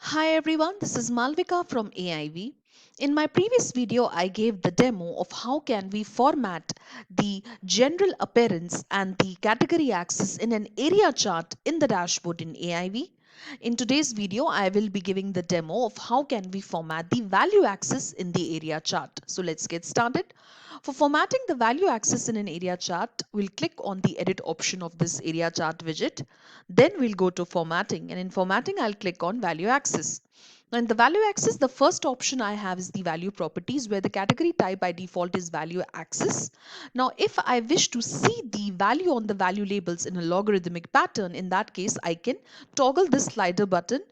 Hi everyone, this is Malvika from AIV. In my previous video, I gave the demo of how can we format the general appearance and the category axis in an area chart in the dashboard in AIV. In today's video, I will be giving the demo of how can we format the value axis in the area chart. So let's get started. For formatting the value axis in an area chart, we'll click on the edit option of this area chart widget. Then we'll go to formatting, and in formatting I'll click on value axis. Now in the value axis, the first option I have is the value properties, where the category type by default is value axis. Now if I wish to see the value on the value labels in a logarithmic pattern, in that case I can toggle this slider button.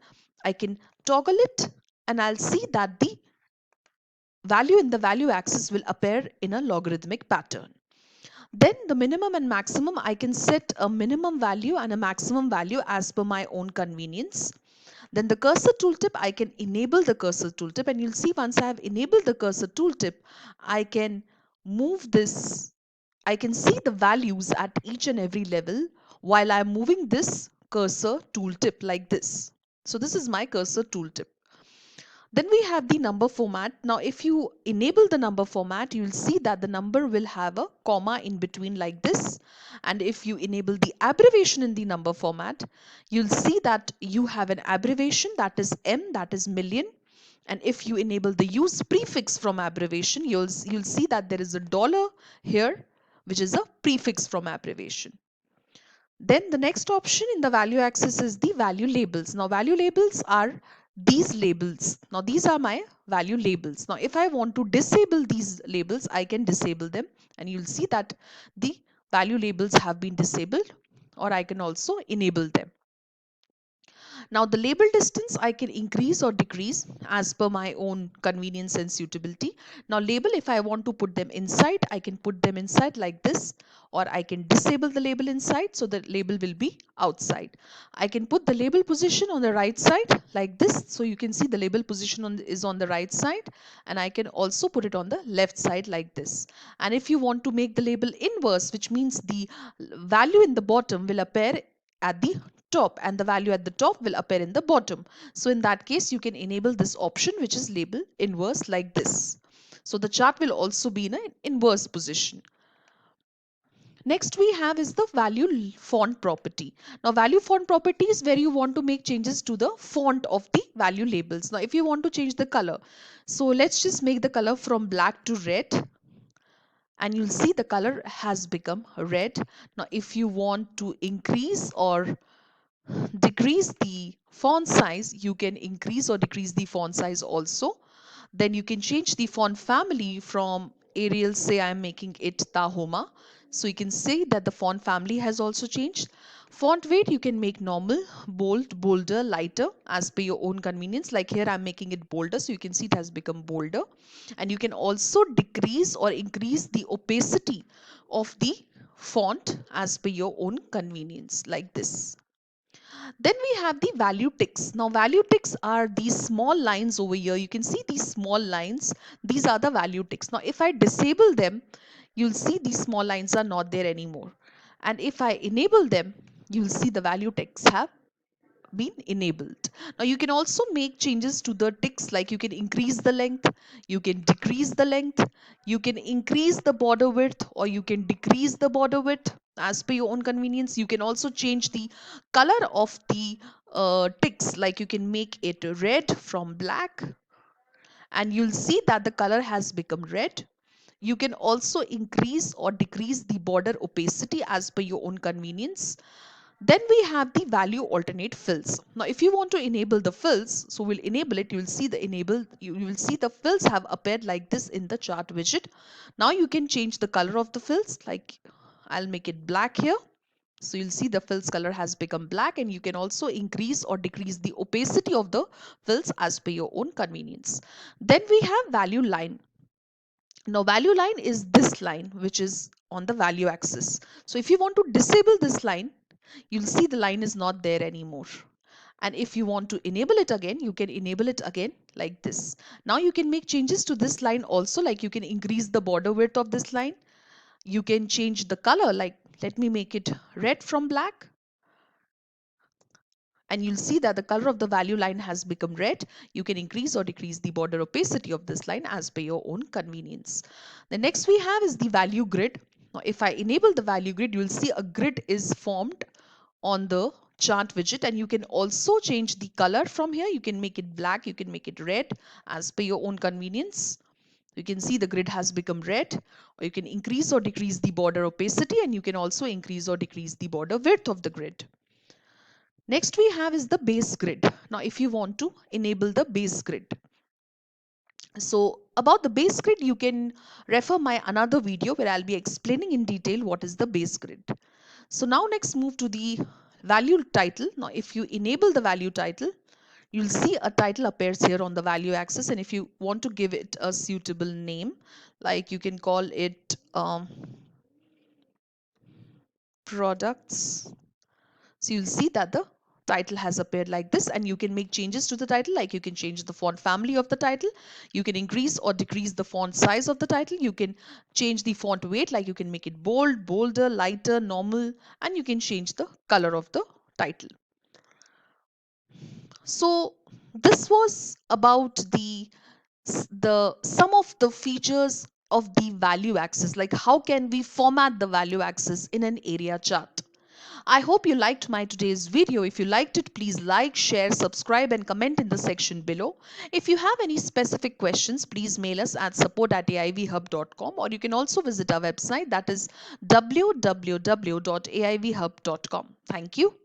I can toggle it and I'll see that the value in the value axis will appear in a logarithmic pattern. Then the minimum and maximum, I can set a minimum value and a maximum value as per my own convenience. Then the cursor tooltip, I can enable the cursor tooltip, and you'll see once I have enabled the cursor tooltip, I can move this. I can see the values at each and every level while I'm moving this cursor tooltip like this. So this is my cursor tooltip. Then we have the number format. Now, if you enable the number format, you'll see that the number will have a comma in between like this. And if you enable the abbreviation in the number format, you'll see that you have an abbreviation, that is M, that is million. And if you enable the use prefix from abbreviation, you'll see that there is a dollar here, which is a prefix from abbreviation. Then the next option in the value axis is the value labels. Now value labels are these labels. Now these are my value labels. Now if I want to disable these labels, I can disable them, and you'll see that the value labels have been disabled, or I can also enable them. Now the label distance I can increase or decrease as per my own convenience and suitability. Now label, if I want to put them inside, I can put them inside like this, or I can disable the label inside, so the label will be outside. I can put the label position on the right side like this, so you can see the label position is on the right side, and I can also put it on the left side like this. And if you want to make the label inverse, which means the value in the bottom will appear at the top and the value at the top will appear in the bottom. So in that case, you can enable this option, which is label inverse like this. So the chart will also be in an inverse position. Next we have is the value font property. Now value font property is where you want to make changes to the font of the value labels. Now if you want to change the color, so let's just make the color from black to red, and you'll see the color has become red. Now if you want to increase or decrease the font size, you can increase or decrease the font size also. Then you can change the font family from Arial, say I'm making it Tahoma. So you can say that the font family has also changed. Font weight you can make normal, bold, bolder, lighter as per your own convenience. Like here I'm making it bolder, so you can see it has become bolder. And you can also decrease or increase the opacity of the font as per your own convenience like this. Then we have the value ticks. Now value ticks are these small lines over here. You can see these small lines. These are the value ticks. Now if I disable them, you'll see these small lines are not there anymore. And if I enable them, you'll see the value ticks have been enabled. Now you can also make changes to the ticks, like you can increase the length, you can decrease the length, you can increase the border width, or you can decrease the border width as per your own convenience. You can also change the color of the ticks, like you can make it red from black, and you'll see that the color has become red. You can also increase or decrease the border opacity as per your own convenience. Then we have the value alternate fills. Now if you want to enable the fills, so we'll enable it. You'll see the you will see the fills have appeared like this in the chart widget. Now you can change the color of the fills, like I'll make it black here. So you'll see the fills color has become black, and you can also increase or decrease the opacity of the fills as per your own convenience. Then we have value line. Now value line is this line which is on the value axis. So if you want to disable this line, you'll see the line is not there anymore. And if you want to enable it again, you can enable it again like this. Now you can make changes to this line also, like you can increase the border width of this line. You can change the color, like let me make it red from black. and you'll see that the color of the value line has become red. You can increase or decrease the border opacity of this line as per your own convenience. The next we have is the value grid. Now, if I enable the value grid, you'll see a grid is formed on the chart widget, and you can also change the color from here. You can make it black, you can make it red as per your own convenience. You can see the grid has become red, or you can increase or decrease the border opacity, and you can also increase or decrease the border width of the grid. Next we have is the base grid. Now if you want to enable the base grid, so about the base grid, you can refer my another video where I'll be explaining in detail what is the base grid. So now next move to the value title. Now if you enable the value title, you'll see a title appears here on the value axis, and if you want to give it a suitable name, like you can call it products. So you'll see that the title has appeared like this, and you can make changes to the title, like you can change the font family of the title, you can increase or decrease the font size of the title, you can change the font weight, like you can make it bold, bolder, lighter, normal, and you can change the color of the title. So this was about the some of the features of the value axis, like how can we format the value axis in an area chart. I hope you liked my today's video. If you liked it, please like, share, subscribe and comment in the section below. If you have any specific questions, please mail us at support@aivhub.com, or you can also visit our website, that is www.aivhub.com. Thank you.